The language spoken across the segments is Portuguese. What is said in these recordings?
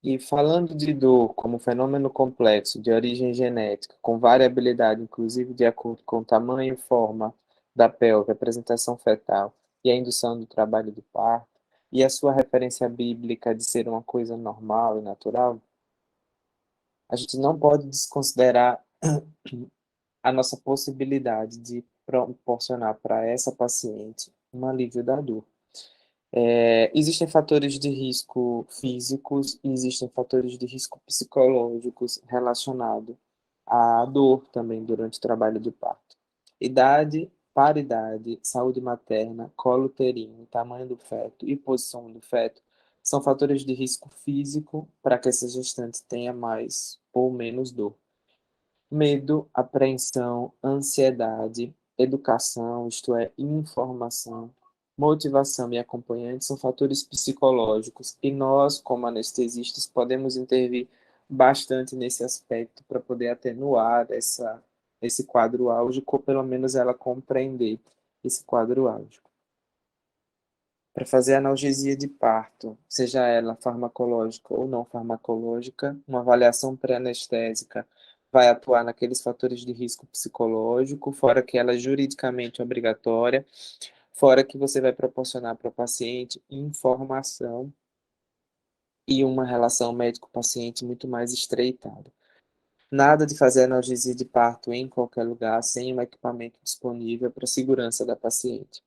E falando de dor como fenômeno complexo de origem genética, com variabilidade inclusive de acordo com o tamanho e forma da pelve, apresentação fetal e a indução do trabalho de parto, e a sua referência bíblica de ser uma coisa normal e natural, a gente não pode desconsiderar a nossa possibilidade de proporcionar para essa paciente um alívio da dor. Existem fatores de risco físicos e existem fatores de risco psicológicos relacionados à dor também durante o trabalho de parto. Idade, paridade, saúde materna, colo uterino, tamanho do feto e posição do feto são fatores de risco físico para que essa gestante tenha mais ou menos dor. Medo, apreensão, ansiedade, educação, isto é, informação, motivação e acompanhante são fatores psicológicos e nós, como anestesistas, podemos intervir bastante nesse aspecto para poder atenuar esse quadro álgico, ou pelo menos ela compreender esse quadro álgico. Para fazer analgesia de parto, seja ela farmacológica ou não farmacológica, uma avaliação pré-anestésica vai atuar naqueles fatores de risco psicológico, fora que ela é juridicamente obrigatória, fora que você vai proporcionar para o paciente informação e uma relação médico-paciente muito mais estreitada. Nada de fazer analgesia de parto em qualquer lugar sem um equipamento disponível para a segurança da paciente.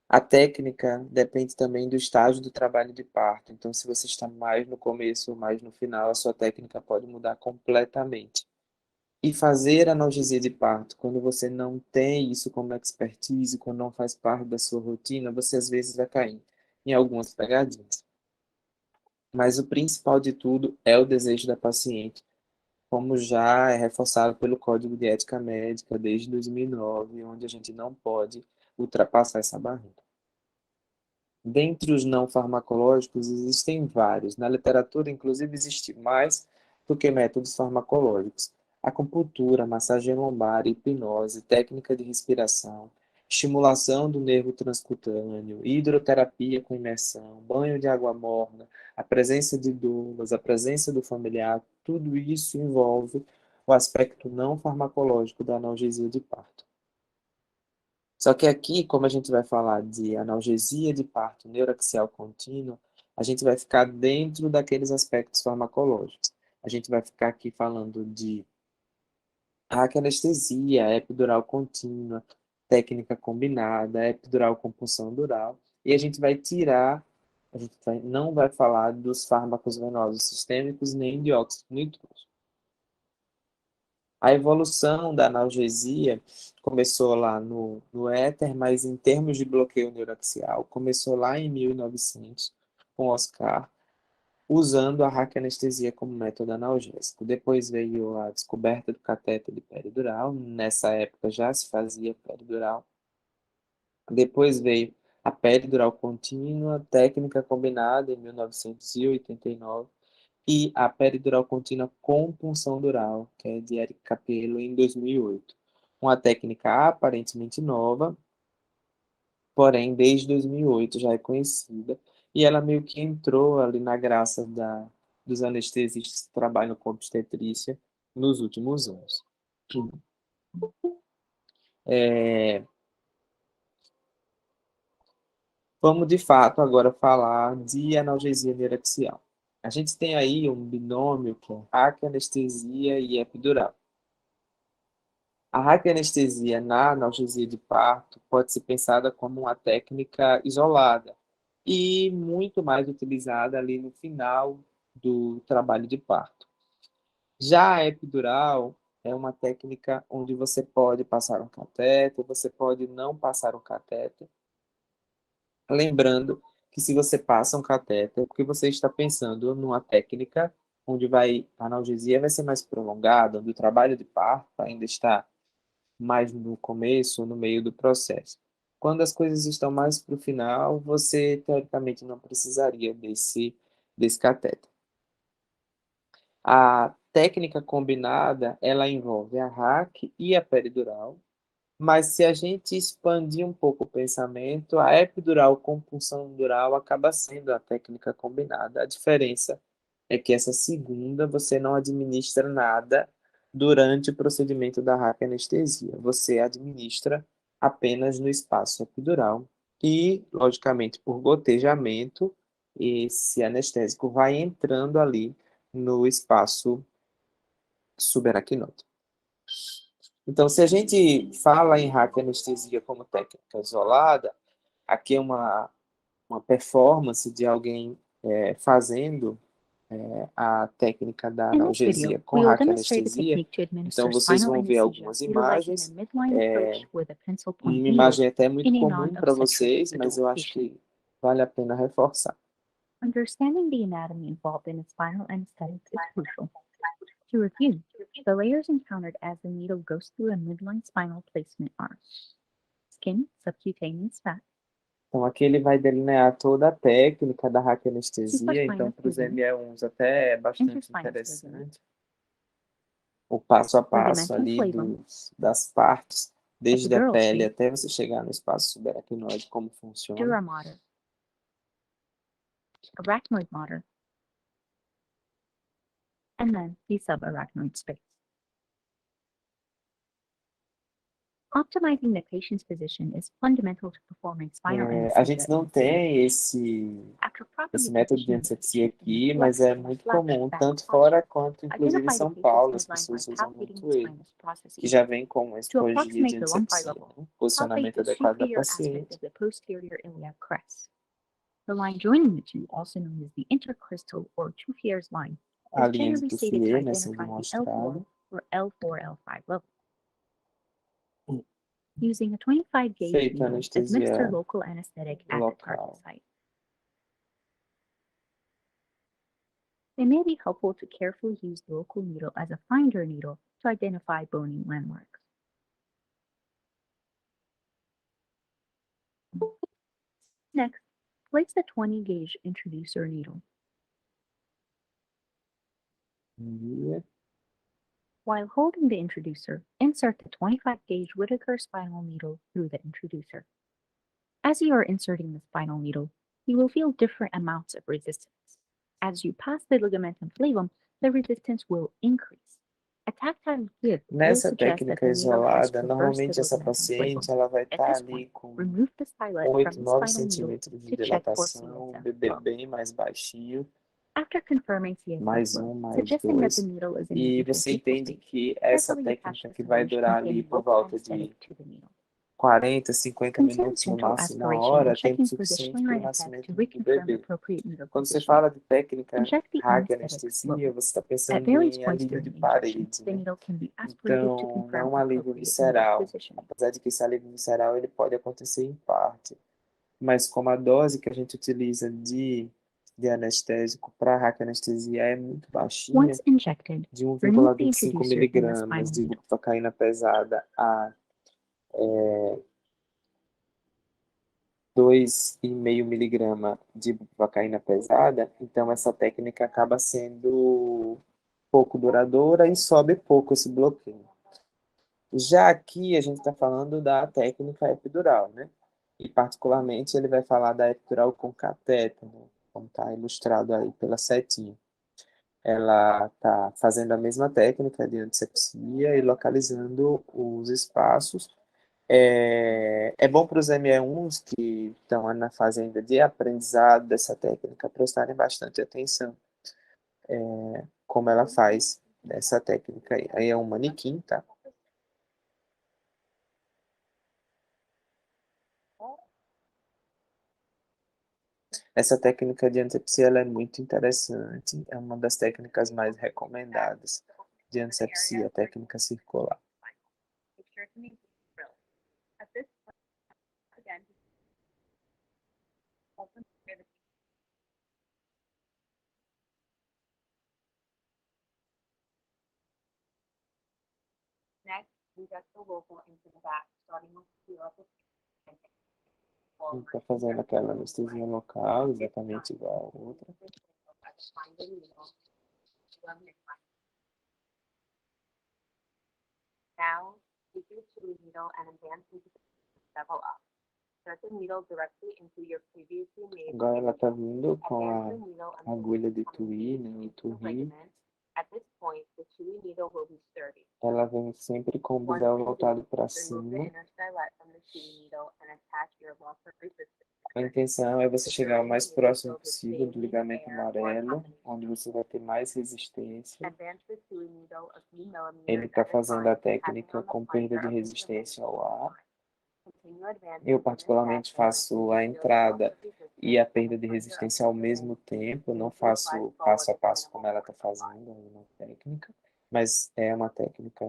A técnica depende também do estágio do trabalho de parto. Então, se você está mais no começo ou mais no final, a sua técnica pode mudar completamente. E fazer analgesia de parto, quando você não tem isso como expertise, quando não faz parte da sua rotina, você às vezes vai cair em algumas pegadinhas. Mas o principal de tudo é o desejo da paciente, como já é reforçado pelo Código de Ética Médica desde 2009, onde a gente não pode ultrapassar essa barreira. Dentre os não farmacológicos, existem vários. Na literatura, inclusive, existe mais do que métodos farmacológicos. Acupuntura, massagem lombar, hipnose, técnica de respiração, estimulação do nervo transcutâneo, hidroterapia com imersão, banho de água morna, a presença de doulas, a presença do familiar, tudo isso envolve o aspecto não farmacológico da analgesia de parto. Só que aqui, como a gente vai falar de analgesia de parto neuroaxial contínua, a gente vai ficar dentro daqueles aspectos farmacológicos. A gente vai ficar aqui falando de raquianestesia, epidural contínua, técnica combinada, epidural com punção dural, e a gente vai tirar, não vai falar dos fármacos venosos sistêmicos nem de óxido nitroso. A evolução da analgesia começou lá no éter, mas em termos de bloqueio neuroaxial, começou lá em 1900, com Oscar, usando a raquianestesia como método analgésico. Depois veio a descoberta do catéter de peridural, nessa época já se fazia peridural. Depois veio a peridural contínua, técnica combinada em 1989, e a peridural contínua com punção dural, que é de Eric Capello, em 2008. Uma técnica aparentemente nova, porém desde 2008 já é conhecida, e ela meio que entrou ali na graça dos anestesistas que trabalham com obstetrícia nos últimos anos. É, Vamos de fato agora falar de analgesia neuroaxial. A gente tem aí um binômio que é raquianestesia e epidural. A raquianestesia na analgesia de parto pode ser pensada como uma técnica isolada e muito mais utilizada ali no final do trabalho de parto. Já a epidural é uma técnica onde você pode passar um catéter, você pode não passar um catéter. Lembrando que se você passa um catéter, é porque você está pensando numa técnica onde a analgesia vai ser mais prolongada, onde o trabalho de parto ainda está mais no começo, no meio do processo. Quando as coisas estão mais para o final, você teoricamente não precisaria desse catéter. A técnica combinada, ela envolve a RAC e a peridural, mas se a gente expandir um pouco o pensamento, a epidural com punção dural acaba sendo a técnica combinada. A diferença é que essa segunda você não administra nada durante o procedimento da raquianestesia. Você administra apenas no espaço epidural e, logicamente, por gotejamento, esse anestésico vai entrando ali no espaço subaracnóide. Então, se a gente fala em raquianestesia como técnica isolada, aqui é uma performance de alguém fazendo a técnica da In this video, analgesia com we will demonstrate a raquianestesia. technique to Então, administer vocês spinal vão ver anesthesia algumas utilizing a imagens. midline approach with a pencil point Uma needle imagem até muito in a comum para non-obstetric vocês, mas adult eu acho patient. que vale a pena reforçar. Understanding the anatomy involved in a spinal anesthetic is crucial. To review, the layers encountered as the needle goes through a midline spinal placement are skin, subcutaneous fat, Então, aqui ele vai delinear toda a técnica da raquianestesia. Então, supraspinal para os fluid, ME1s até é bastante interspinal fluid, interessante. O passo a passo ligamentum ali flavum, das partes, desde a epidural pele sheath, até você chegar no espaço subaracnoide, como funciona. dura mater, arachnoid mater, and then the subarachnoid space. Optimizing the patient's position is fundamental to performing spinal A anesthesia gente in não a sedate tem patient. esse After properly método de positioning the antisepsia patient in aqui, a mas flex é or muito flat comum, back tanto fora posture, quanto inclusive em identify the São patient's Paulo, as midline by pessoas usam palpating muito the ele, spinous que processes. já vem com uma To esporgia de approximate the lumpy antisepsia, level, né? palpate Posicionamento the adequado da superior aspect paciente. of the posterior iliac crest. The line joining the two, also known as the intercristal or Touffière's line, A is linha de generally stated to Touffier, né, sendo identify the L4 mostrada. or L4-L5 level. Using a 25 gauge Feita a needle, administer anestesia local anesthetic at the target local. site. It may be helpful to carefully use the local needle as a finder needle to identify bony landmarks. Next, place the 20 gauge introducer needle. While holding the introducer, insert the 25 gauge Whittaker spinal needle through the introducer. As you are inserting the spinal needle, you will feel different amounts of resistance. As you pass the ligamentum flavum, the resistance will increase. A tactile give will Nessa suggest that técnica the needle has isolada, traversed the normalmente essa ligamentum paciente flavum. ela vai At estar this ali point, com remove the stylet 8, from the 9 spinal needle centímetros de to check for dilatação, o CSF bebê flow. bem mais baixinho, After confirming CSF mais flow, mais suggesting that the 2. needle is in the E você interstitial entende space, que essa carefully attach técnica the que vai syringe durar ali containing por local volta de anesthetic to the needle. 40, 50 Consider minutos, no central máximo uma aspiration and hora, tempo checking for the suficiente para o Schlinger effect to nascimento do reconfirm bebê. appropriate needle Quando você positioning. fala de técnica Inject the anesthetic anestesia, slowly. você está At pensando various em points alívio during de the injection, parede, the né? needle can be aspirated to Então, não é confirm um alívio appropriate needle visceral. positioning. Apesar de que esse alívio visceral ele pode acontecer em parte. Mas como a dose que a gente utiliza de anestésico para raquianestesia é muito baixinha, Once injected, de remove the 1,25 introducer from the spinal miligramas de needle. bupivacaína pesada a 2,5 miligrama de bupivacaína pesada, então essa técnica acaba sendo pouco duradoura e sobe pouco esse bloqueio. Já aqui a gente está falando da técnica epidural, né? E particularmente ele vai falar da epidural com cateter, né? Como está ilustrado aí pela setinha. Ela está fazendo a mesma técnica de antisepsia e localizando os espaços. É bom para os ME1s que estão na fase ainda de aprendizado dessa técnica prestarem bastante atenção como ela faz essa técnica aí. Aí é um manequim, tá? Essa técnica de antisepsia ela é muito interessante, é uma das técnicas mais recomendadas de antisepsia, a técnica circular. Está fazendo aquela anestesia local, exatamente igual a outra. Now, take your tube needle and advance into the level up. Agora ela está vindo com a agulha de tuí, né, e turri. Ela vem sempre com o bidão voltado para cima. A intenção é você chegar o mais próximo possível do ligamento amarelo, onde você vai ter mais resistência. Ele está fazendo a técnica com perda de resistência ao ar. Eu, particularmente, faço a entrada e a perda de resistência ao mesmo tempo. Eu não faço passo a passo como ela está fazendo, é uma técnica, mas é uma técnica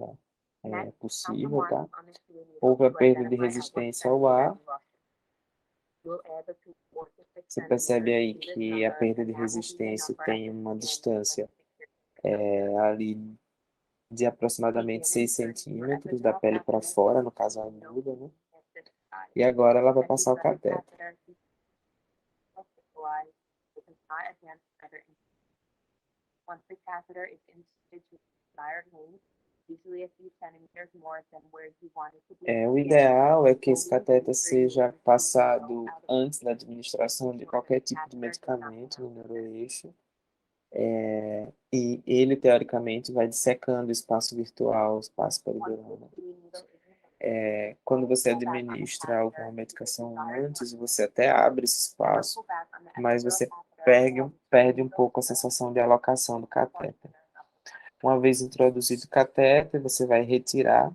possível, tá? Houve a perda de resistência ao ar. Você percebe aí que a perda de resistência tem uma distância ali de aproximadamente 6 centímetros da pele para fora, no caso a aguda, né? E agora ela vai passar o catéter. O ideal é que esse catéter seja passado antes da administração de qualquer tipo de medicamento no neuroeixo. E ele, teoricamente, vai dissecando o espaço virtual, o espaço peridural. Quando você administra alguma medicação antes, você até abre esse espaço, mas você perde um pouco a sensação de alocação do catéter. Uma vez introduzido o catéter, você vai retirar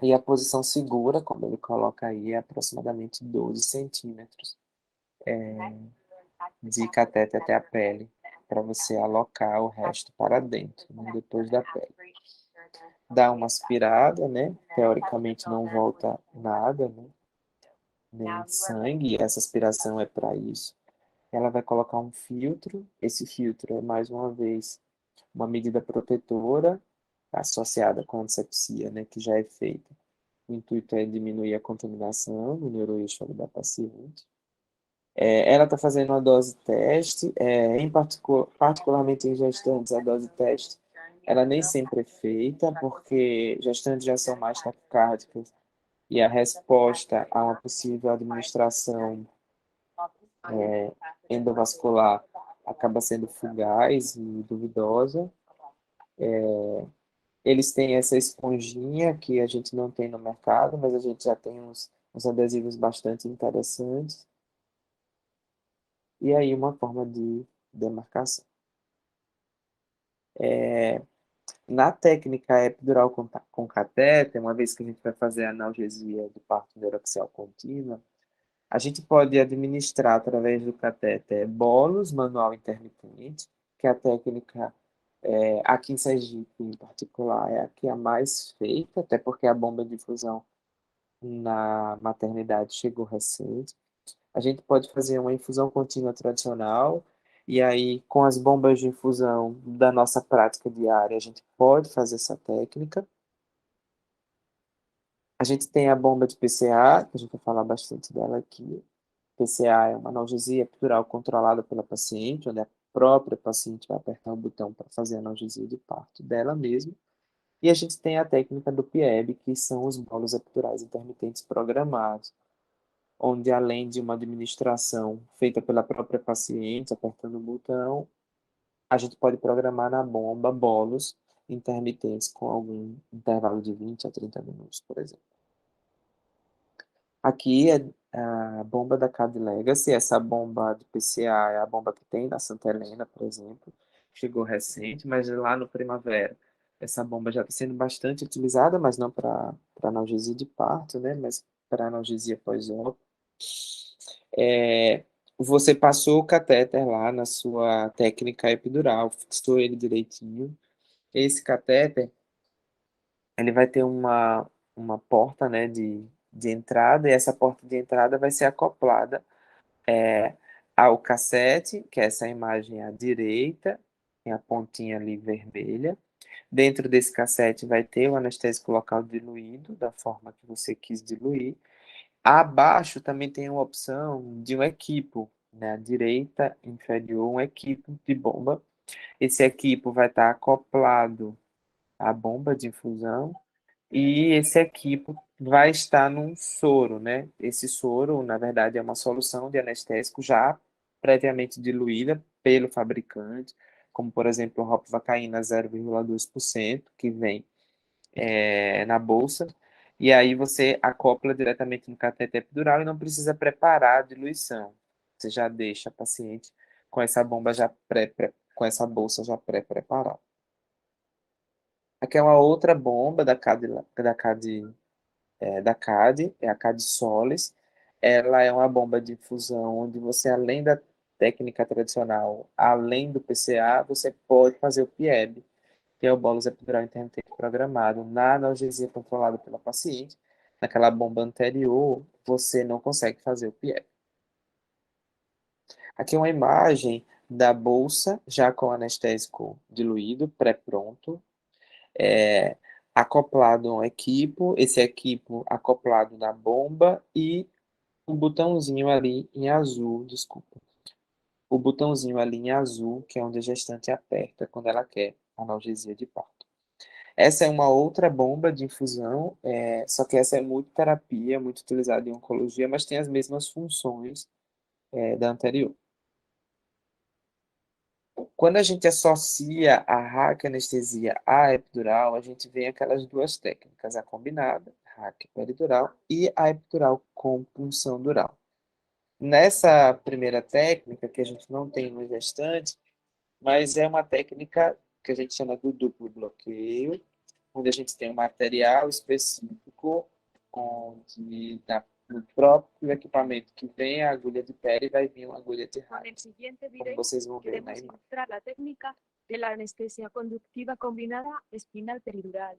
e a posição segura, como ele coloca aí, é aproximadamente 12 centímetros de catéter até a pele, para você alocar o resto para dentro, né, depois da pele. Dá uma aspirada, né? Teoricamente não volta nada, né? Nem sangue, e essa aspiração é para isso. Ela vai colocar um filtro, esse filtro é, mais uma vez, uma medida protetora associada com a antisepsia, né, que já é feita. O intuito é diminuir a contaminação no neuroeixo da paciente. Ela está fazendo uma dose teste, particularmente em gestantes, a dose teste, ela nem sempre é feita, porque gestantes já são mais taquicárdicas e a resposta a uma possível administração endovascular acaba sendo fugaz e duvidosa. Eles têm essa esponjinha que a gente não tem no mercado, mas a gente já tem uns adesivos bastante interessantes. E aí uma forma de demarcação. Na técnica epidural com catéter, uma vez que a gente vai fazer a analgesia do parto neuroaxial contínua, a gente pode administrar através do catéter bolos manual intermitente, que é a técnica aqui em Sergipe, em particular, é a que é a mais feita, até porque a bomba de infusão na maternidade chegou recente. A gente pode fazer uma infusão contínua tradicional, e aí, com as bombas de infusão da nossa prática diária, a gente pode fazer essa técnica. A gente tem a bomba de PCA, que a gente vai falar bastante dela aqui. PCA é uma analgesia epidural controlada pela paciente, onde a própria paciente vai apertar o botão para fazer a analgesia de parto dela mesma. E a gente tem a técnica do PIEB, que são os bolos epidurais intermitentes programados, onde além de uma administração feita pela própria paciente, apertando o botão, a gente pode programar na bomba bolos intermitentes com algum intervalo de 20 a 30 minutos, por exemplo. Aqui é a bomba da Cad Legacy, essa bomba de PCA é a bomba que tem na Santa Helena, por exemplo, chegou recente, mas lá no Primavera, essa bomba já está sendo bastante utilizada, mas não para analgesia de parto, né, mas para analgesia pós-ópera. Você passou o catéter lá na sua técnica epidural, fixou ele direitinho. Esse catéter, ele vai ter uma porta, né, de entrada, e essa porta de entrada vai ser acoplada ao cassete, que é essa imagem à direita, tem a pontinha ali vermelha. Dentro desse cassete vai ter o anestésico local diluído, da forma que você quis diluir. Abaixo também tem uma opção de um equipo, né? À direita inferior, um equipo de bomba. Esse equipo vai estar acoplado à bomba de infusão e esse equipo vai estar num soro, né? Esse soro, na verdade, é uma solução de anestésico já previamente diluída pelo fabricante, como, por exemplo, ropivacaína 0,2%, que vem na bolsa, e aí você acopla diretamente no cateter epidural e não precisa preparar a diluição. Você já deixa a paciente com essa bomba já com essa bolsa já pré-preparada. Aqui é uma outra bomba da CAD, é a CAD Solis. Ela é uma bomba de infusão onde você, além da técnica tradicional, além do PCA, você pode fazer o PIEB, que é o bolus epidural intermitente programado, na analgesia controlada pela paciente. Naquela bomba anterior, você não consegue fazer o PIEB. Aqui é uma imagem da bolsa, já com anestésico diluído, pré-pronto, é, acoplado a um equipo, esse equipo acoplado na bomba e o botãozinho ali em azul, desculpa. O botãozinho ali em azul, que é onde a gestante aperta quando ela quer analgesia de parto. Essa é uma outra bomba de infusão, só que essa é muito terapia, muito utilizada em oncologia, mas tem as mesmas funções da anterior. Quando a gente associa a raquianestesia à epidural, a gente vê aquelas duas técnicas, a combinada, raque peridural, e a epidural com punção dural. Nessa primeira técnica, que a gente não tem no gestante, mas é uma técnica que a gente chama do duplo bloqueio, onde a gente tem um material específico, onde no próprio equipamento que vem a agulha de pele vai vir uma agulha de Con el raque, siguiente como video vocês vão ver na queremos imagem. ilustrar la técnica de la anestesia conductiva combinada espinal peridural.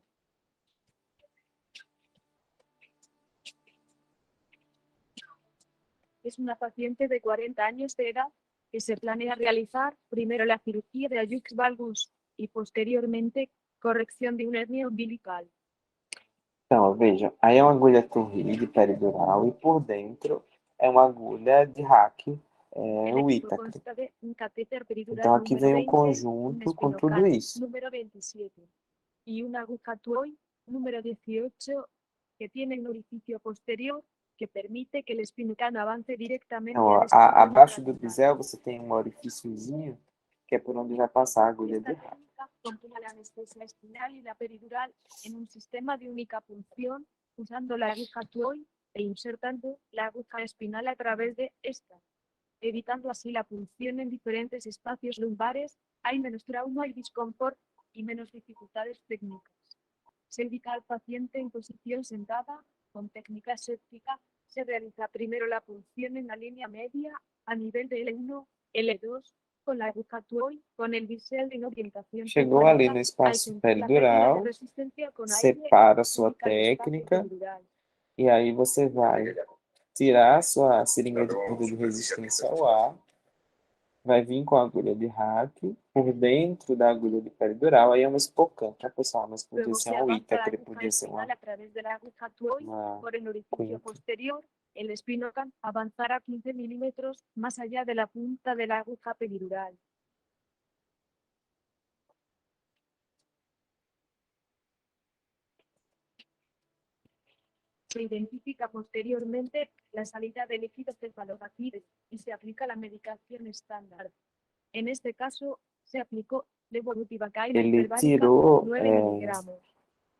Es una paciente de 40 años de edad que se planea realizar primero la cirugía de Ayux valgus y posteriormente corrección de una hernia umbilical. Então, veja, aí é uma agulha Torrid peridural e por dentro é uma agulha de raque, El o equipo Ítacre. consta de un catéter peridural Então, aqui número vem um 20, un conjunto com tudo espinocal isso. número 27 y una aguja Tuoy número 18 que tiene un orificio posterior que permite que el espinocano avance directamente Então, al espacio abaixo do intracraneal. bisel você tem um orifíciozinho, que é por onde vai passar a agulha de Esta raque. técnica combina la anestesia espinal y la peridural en un sistema de única punción, usando la aguja Tuoy e insertando la aguja espinal a través de esta, evitando así la punción en diferentes espacios lumbares. Hay menos trauma y disconfort y menos dificultades técnicas. Se indica al paciente en posición sentada, con técnica séptica. Se realiza primero la punción en la línea media, a nivel de L1, L2, con la aguja Tuoy, con el bisel en orientación Chegou ali cefálica, no al espaço sentir la pérdida de peridural, resistencia con aire, separa a sua indica el espacio técnica, peridural. e aí você vai tirar a sua seringa de perda de resistência ao ar, vai vir com a agulha de raque, por dentro da agulha de peridural, aí é uma espocã, tá, pessoal? Mas podia Luego ser se um avanza la Ítacre, aguja podia ser espinal a través de la aguja Tuoy uma por el orificio Quinto. posterior. El espinocan avanzará 15 milímetros más allá de la punta de la aguja peridural. Se identifica posteriormente la salida de líquido cefalorraquídeo y se aplica la medicación estándar. En este caso, se aplicó levobutivacaína Ele hiperbárica tirou, 9 miligramos.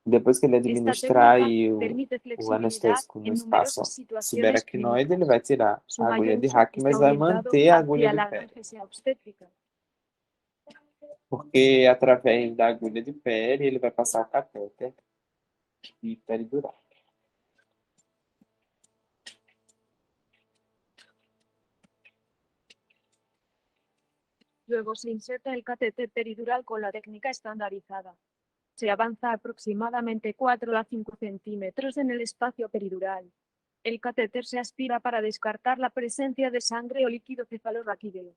depois que ele Esta administrar técnica aí permite o flexibilidad anestésico no en espaço numerosas situaciones subaracnoide, ele clínicas. vai tirar Su a agulha mayor de uso raque, está mas vai orientado manter a agulha hacia de la pele, analgesia obstétrica. porque através da agulha de pele ele vai passar o catéter e peridural. Luego se inserta el catéter peridural con la técnica estandarizada. Se avanza aproximadamente 4 a 5 centímetros en el espacio peridural. El catéter se aspira para descartar la presencia de sangre o líquido cefalorraquídeo.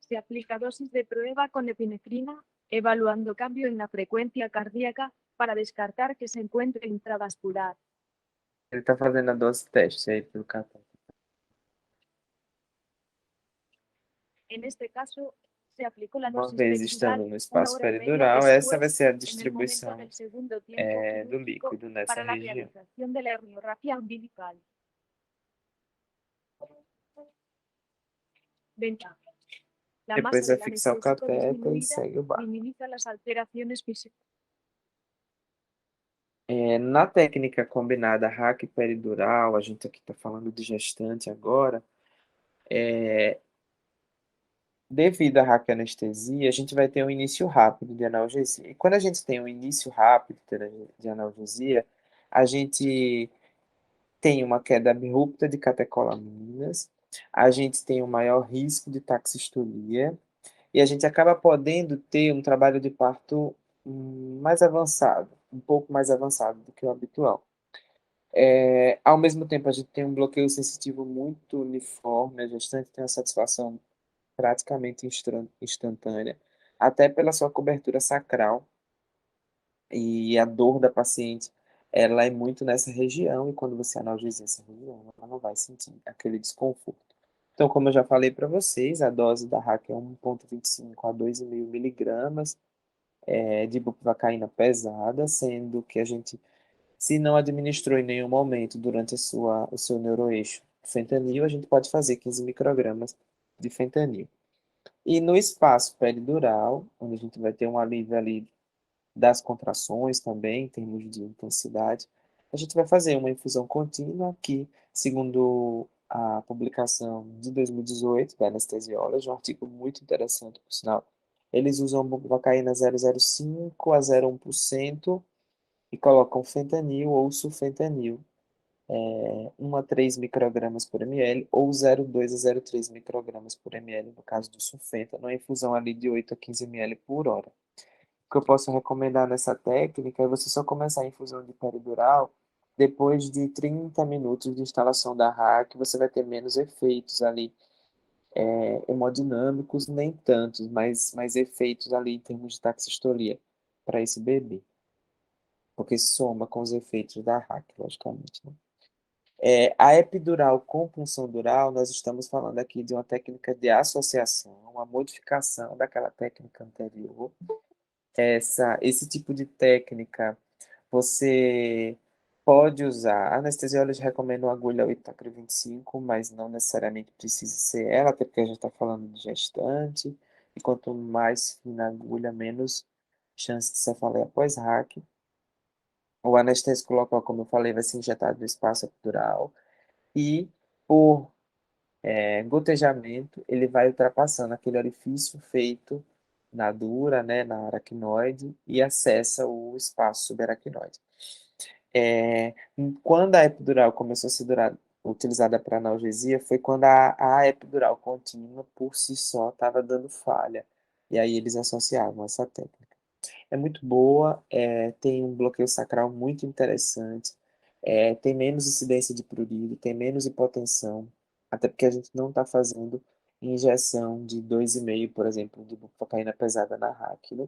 Se aplica dosis de prueba con epinefrina, evaluando cambio en la frecuencia cardíaca para descartar que se encuentre intravascular. Ele está fazendo a dose teste aí pelo catéter. En este caso, Se aplicó la Uma dosis vez peridural estando no 1 espaço hora y media peridural, essa vai después, ser a en el momento distribuição del segundo tiempo do quirúrgico líquido nessa para la região. realización de la herniorrafia umbilical. Ventajas. La masa Depois vai del fixar o anestésico catéter e disminuida segue o barco. minimiza las alteraciones físicas. Na técnica combinada hack peridural, a gente aqui está falando de gestante agora, devido à hack anestesia, a gente vai ter um início rápido de analgesia. E quando a gente tem um início rápido de analgesia, a gente tem uma queda abrupta de catecolaminas, a gente tem um maior risco de taxistolia, e a gente acaba podendo ter um trabalho de parto mais avançado, um pouco mais avançado do que o habitual. Ao mesmo tempo, a gente tem um bloqueio sensitivo muito uniforme, a gestante tem uma satisfação praticamente instantânea, até pela sua cobertura sacral, e a dor da paciente, ela é muito nessa região, e quando você analgesia essa região, ela não vai sentir aquele desconforto. Então, como eu já falei para vocês, a dose da RAC é 1,25 a 2,5 miligramas de bupivacaína pesada, sendo que a gente, se não administrou em nenhum momento durante o seu neuroeixo fentanil, a gente pode fazer 15 microgramas de fentanil. E no espaço peridural, onde a gente vai ter um alívio ali das contrações também, em termos de intensidade, a gente vai fazer uma infusão contínua que, segundo a publicação de 2018 da Anesthesiology, um artigo muito interessante, por sinal, eles usam bupivacaína 0,05 a 0,1% e colocam fentanil ou sulfentanil, 1 a 3 microgramas por ml ou 0,2 a 0,3 microgramas por ml, no caso do sulfenta, numa infusão ali de 8 a 15 ml por hora. O que eu posso recomendar nessa técnica é você só começar a infusão de peridural depois de 30 minutos de instalação da RAC, você vai ter menos efeitos ali hemodinâmicos, nem tantos, mas mais efeitos ali em termos de taxistolia para esse bebê, porque soma com os efeitos da RAC, logicamente, né? A epidural com punção dural, nós estamos falando aqui de uma técnica de associação, uma modificação daquela técnica anterior. Esse tipo de técnica, você pode usar. A anestesiólogos recomenda uma agulha 8 mas não necessariamente precisa ser ela, até porque a gente está falando de gestante, e quanto mais fina a agulha, menos chance de cefaleia pós-hack. O anestésico local, como eu falei, vai ser injetado no espaço epidural, e por gotejamento, ele vai ultrapassando aquele orifício feito na dura, né, na aracnoide, e acessa o espaço subaracnoide. Quando a epidural começou a ser utilizada para analgesia, foi quando a epidural contínua, por si só, estava dando falha. E aí eles associavam essa técnica. É muito boa, tem um bloqueio sacral muito interessante, tem menos incidência de prurido, tem menos hipotensão, até porque a gente não está fazendo injeção de 2,5, por exemplo, de bupropiona pesada na RAC, né?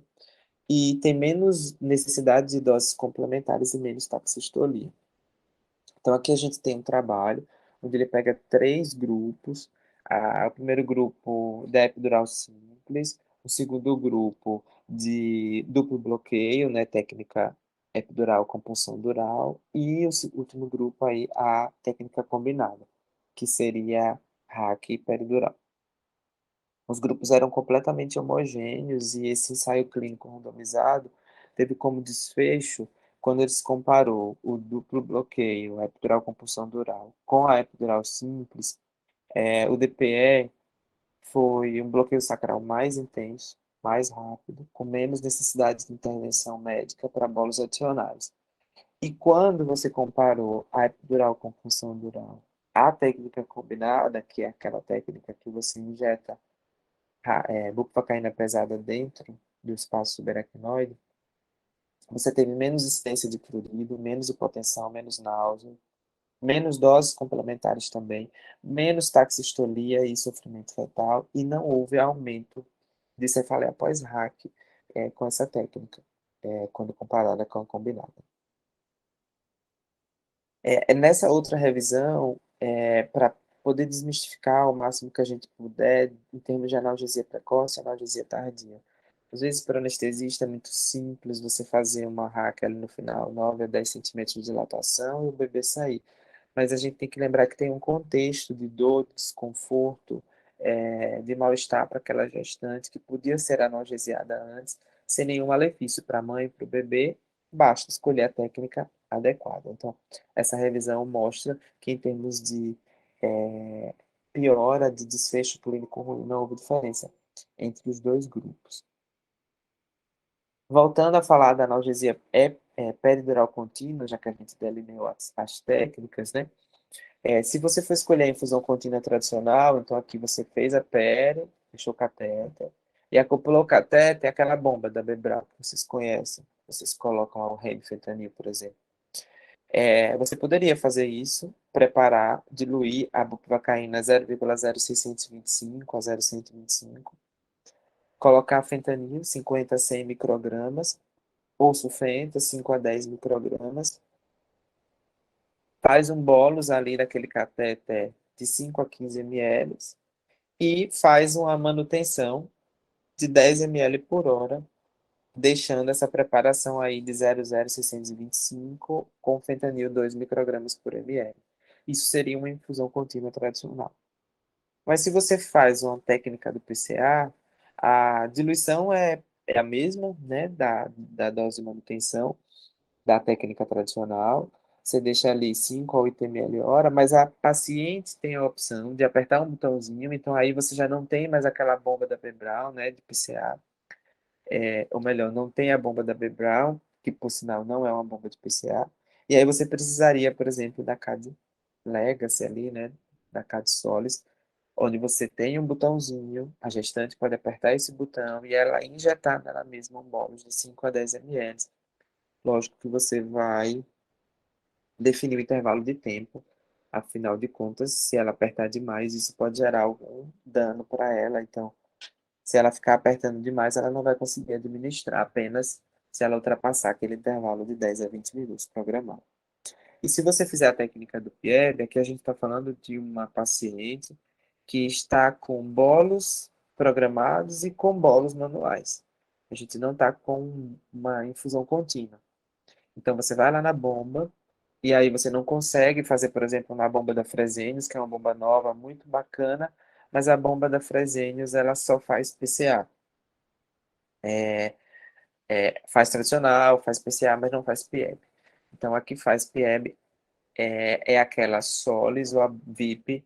E tem menos necessidade de doses complementares e menos taxistolia. Então, aqui a gente tem um trabalho onde ele pega 3 grupos. O primeiro grupo da epidural simples, o segundo grupo de duplo bloqueio, né, técnica epidural com punção dural, e o último grupo aí, a técnica combinada, que seria hack e peridural. Os grupos eram completamente homogêneos e esse ensaio clínico randomizado teve como desfecho quando eles comparou o duplo bloqueio, a epidural com punção dural, com a epidural simples. O DPE foi um bloqueio sacral mais intenso, mais rápido, com menos necessidade de intervenção médica para bolos adicionais. E quando você comparou a epidural com punção dural, a técnica combinada, que é aquela técnica que você injeta bupivacaína pesada dentro do espaço subaracnoide, você teve menos incidência de prurido, menos hipotensão, menos náusea, menos doses complementares também, menos taxistolia e sofrimento fetal, e não houve aumento de cefaleia pós-RAC com essa técnica, quando comparada com a combinada. Nessa outra revisão, poder desmistificar o máximo que a gente puder em termos de analgesia precoce e analgesia tardia. Às vezes, para o anestesista, é muito simples você fazer uma hack ali no final, 9 a 10 centímetros de dilatação e o bebê sair. Mas a gente tem que lembrar que tem um contexto de dor, de desconforto, de mal-estar para aquela gestante que podia ser analgesiada antes, sem nenhum malefício para a mãe e para o bebê, basta escolher a técnica adequada. Então, essa revisão mostra que, em termos de piora de desfecho clínico ruim, não houve diferença entre os dois grupos. Voltando a falar da analgesia peridural contínua, já que a gente delineou as técnicas, né? Se você for escolher a infusão contínua tradicional, então aqui você fez a pere, fechou o catéter, e acoplou o catéter, aquela bomba da Bebral que vocês conhecem. Vocês colocam lá o remifentanil, por exemplo. Você poderia fazer isso, preparar, diluir a bupivacaína 0,0625 a 0,125, colocar fentanil, 50 a 100 microgramas, ou sulfenta, 5 a 10 microgramas, faz um bolos ali daquele catéter de 5 a 15 ml e faz uma manutenção de 10 ml por hora, deixando essa preparação aí de 0,0625 com fentanil 2 microgramas por ml. Isso seria uma infusão contínua tradicional. Mas se você faz uma técnica do PCA, a diluição é a mesma, né, da dose de manutenção, da técnica tradicional. Você deixa ali 5 a 8 ml hora, mas a paciente tem a opção de apertar um botãozinho, então aí você já não tem mais aquela bomba da Bebral, né, de PCA, ou melhor, não tem a bomba da Bebral, que por sinal não é uma bomba de PCA, e aí você precisaria, por exemplo, da CAD Legacy ali, né, da CAD Solis, onde você tem um botãozinho, a gestante pode apertar esse botão e ela injetar nela mesma um bolo de 5 a 10 ml. Lógico que você vai definir o intervalo de tempo, afinal de contas, se ela apertar demais, isso pode gerar algum dano para ela. Então, se ela ficar apertando demais, ela não vai conseguir administrar, apenas se ela ultrapassar aquele intervalo de 10 a 20 minutos programado. E se você fizer a técnica do Pierre, aqui a gente está falando de uma paciente que está com bolos programados e com bolos manuais. A gente não está com uma infusão contínua. Então, você vai lá na bomba, e aí você não consegue fazer, por exemplo, na bomba da Fresenius, que é uma bomba nova, muito bacana, mas a bomba da Fresenius, ela só faz PCA. Faz tradicional, faz PCA, mas não faz PEB. Então, a que faz PEB é aquela Solis ou a VIP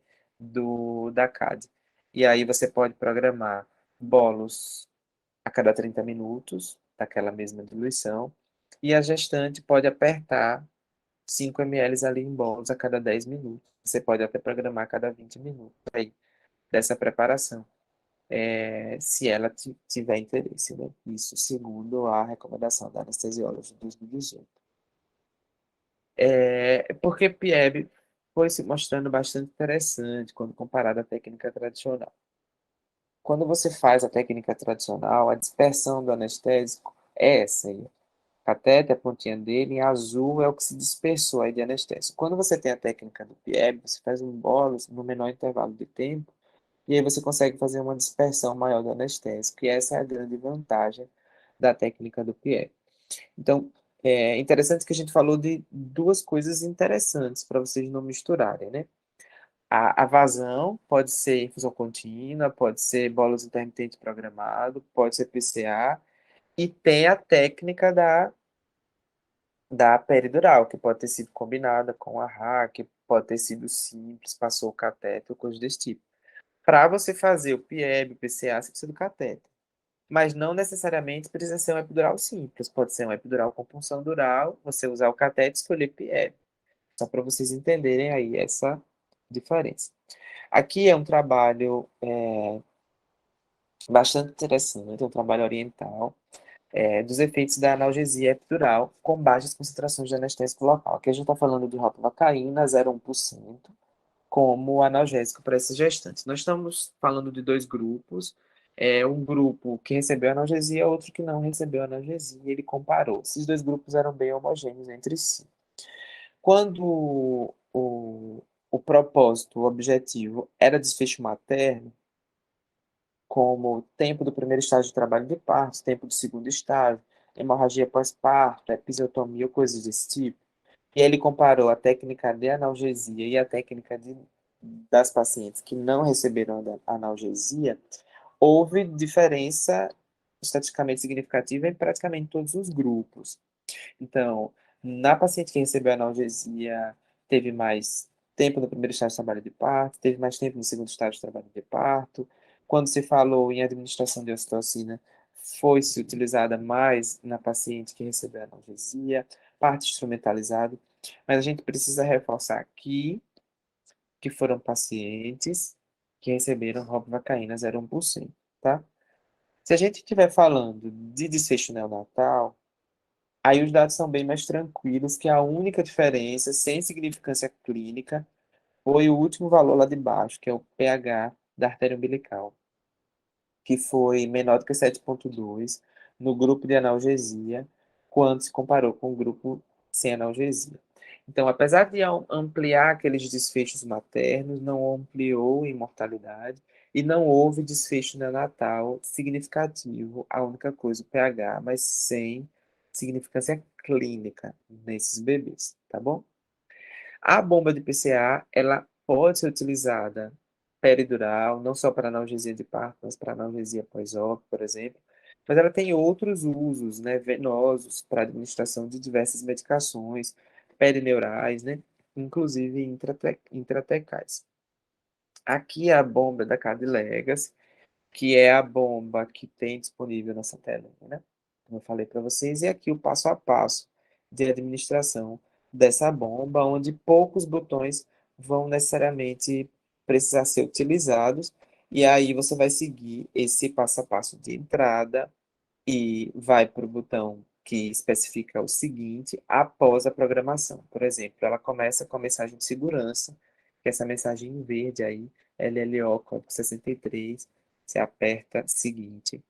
da CAD. E aí você pode programar bolos a cada 30 minutos, daquela mesma diluição, e a gestante pode apertar 5 ml ali em bolos a cada 10 minutos. Você pode até programar a cada 20 minutos aí, dessa preparação, se ela tiver interesse, né? Isso segundo a recomendação da anestesióloga de 2018. Porque PIEB foi se mostrando bastante interessante quando comparado à técnica tradicional. Quando você faz a técnica tradicional, a dispersão do anestésico é essa aí. Catéter, a pontinha dele, em azul é o que se dispersou aí de anestésico. Quando você tem a técnica do PIEB, você faz um bolus no menor intervalo de tempo, e aí você consegue fazer uma dispersão maior do anestésico, e essa é a grande vantagem da técnica do PIEB. Então, é interessante que a gente falou de duas coisas interessantes para vocês não misturarem, né? A vazão pode ser infusão contínua, pode ser bolus intermitente programado, pode ser PCA, e tem a técnica da peridural, que pode ter sido combinada com a hack, pode ter sido simples, passou o catéter, coisa desse tipo. Para você fazer o PIEB, o PCA, você precisa do catéter. Mas não necessariamente precisa ser um epidural simples, pode ser um epidural com punção dural, você usar o catéter e escolher PIEB. Só para vocês entenderem aí essa diferença. Aqui é um trabalho bastante interessante, é um trabalho oriental, dos efeitos da analgesia epidural com baixas concentrações de anestésico local. Aqui a gente está falando de ropivacaína, 0,1%, como analgésico para esses gestantes. Nós estamos falando de dois grupos, um grupo que recebeu analgesia, outro que não recebeu analgesia, e ele comparou. Esses dois grupos eram bem homogêneos entre si. Quando o propósito, o objetivo era desfecho materno, como tempo do primeiro estágio de trabalho de parto, tempo do segundo estágio, hemorragia pós-parto, episiotomia ou coisas desse tipo. E ele comparou a técnica de analgesia e a técnica das pacientes que não receberam a analgesia. Houve diferença estatisticamente significativa em praticamente todos os grupos. Então, na paciente que recebeu analgesia, teve mais tempo no primeiro estágio de trabalho de parto, teve mais tempo no segundo estágio de trabalho de parto. Quando se falou em administração de ocitocina, foi-se utilizada mais na paciente que recebeu analgesia, parte instrumentalizada. Mas a gente precisa reforçar aqui que foram pacientes que receberam ropivacaína 0,1%, tá? Se a gente estiver falando de desfecho neonatal, aí os dados são bem mais tranquilos, que a única diferença, sem significância clínica, foi o último valor lá de baixo, que é o pH da artéria umbilical, que foi menor do que 7,2 no grupo de analgesia, quando se comparou com o grupo sem analgesia. Então, apesar de ampliar aqueles desfechos maternos, não ampliou em mortalidade e não houve desfecho neonatal significativo, a única coisa, o pH, mas sem significância clínica nesses bebês, tá bom? A bomba de PCA, ela pode ser utilizada peridural, não só para analgesia de parto, mas para analgesia pós-ópera, por exemplo. Mas ela tem outros usos, né, venosos, para administração de diversas medicações, perineurais, né, inclusive intratecais. Aqui é a bomba da Cardilegas, que é a bomba que tem disponível nessa telinha, né? Como eu falei para vocês, e aqui o passo a passo de administração dessa bomba, onde poucos botões vão necessariamente precisar ser utilizados, e aí você vai seguir esse passo a passo de entrada e vai para o botão que especifica o seguinte após a programação. Por exemplo, ela começa com a mensagem de segurança, que é essa mensagem em verde aí, LLO, código 63, você aperta seguinte.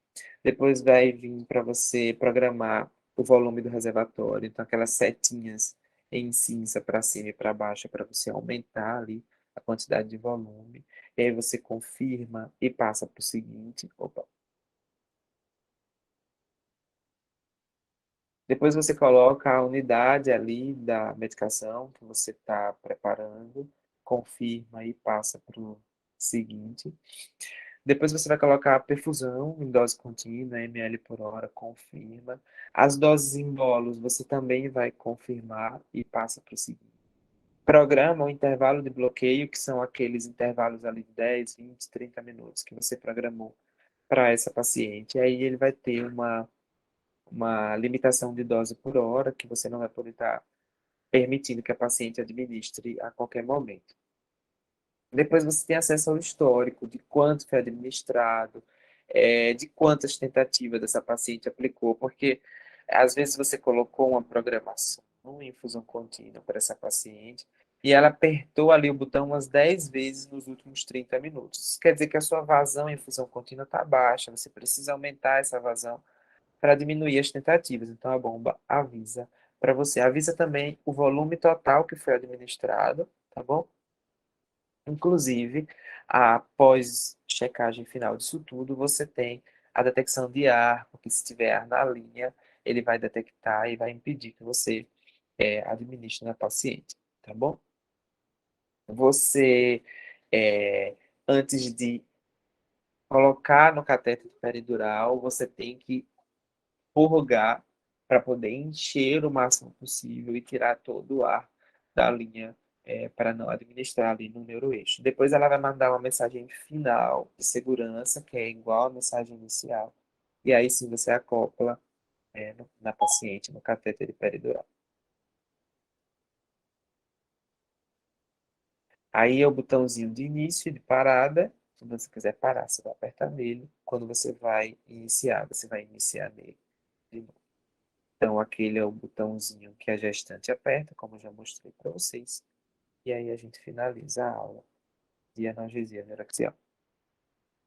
Depois vai vir para você programar o volume do reservatório, então aquelas setinhas em cinza para cima e para baixo para você aumentar ali a quantidade de volume. E aí você confirma e passa para o seguinte. Opa, depois você coloca a unidade ali da medicação que você está preparando, confirma e passa para o seguinte. Depois você vai colocar a perfusão em dose contínua, ml por hora, confirma. As doses em bolos você também vai confirmar e passa para o seguinte. Programa o intervalo de bloqueio, que são aqueles intervalos ali de 10, 20, 30 minutos que você programou para essa paciente. Aí ele vai ter uma limitação de dose por hora, que você não vai poder estar permitindo que a paciente administre a qualquer momento. Depois você tem acesso ao histórico de quanto foi administrado, de quantas tentativas dessa paciente aplicou, porque às vezes você colocou uma programação em infusão contínua para essa paciente e ela apertou ali o botão umas 10 vezes nos últimos 30 minutos. Isso quer dizer que a sua vazão em infusão contínua está baixa, você precisa aumentar essa vazão para diminuir as tentativas. Então a bomba avisa para você. Avisa também o volume total que foi administrado, tá bom? Inclusive, após checagem final disso tudo, você tem a detecção de ar, porque se tiver ar na linha, ele vai detectar e vai impedir que você administre na paciente, tá bom? Você, antes de colocar no catéter peridural, você tem que prorrogar para poder encher o máximo possível e tirar todo o ar da linha para não administrar ali no neuroeixo. Depois ela vai mandar uma mensagem final de segurança, que é igual à mensagem inicial, e aí sim você acopla na paciente, no catéter peridural. Aí é o botãozinho de início e de parada. Se você quiser parar, você vai apertar nele. Quando você vai iniciar, você vai iniciar nele de novo. Então, aquele é o botãozinho que a gestante aperta, como eu já mostrei para vocês. E aí a gente finaliza a aula de analgesia neuraxial.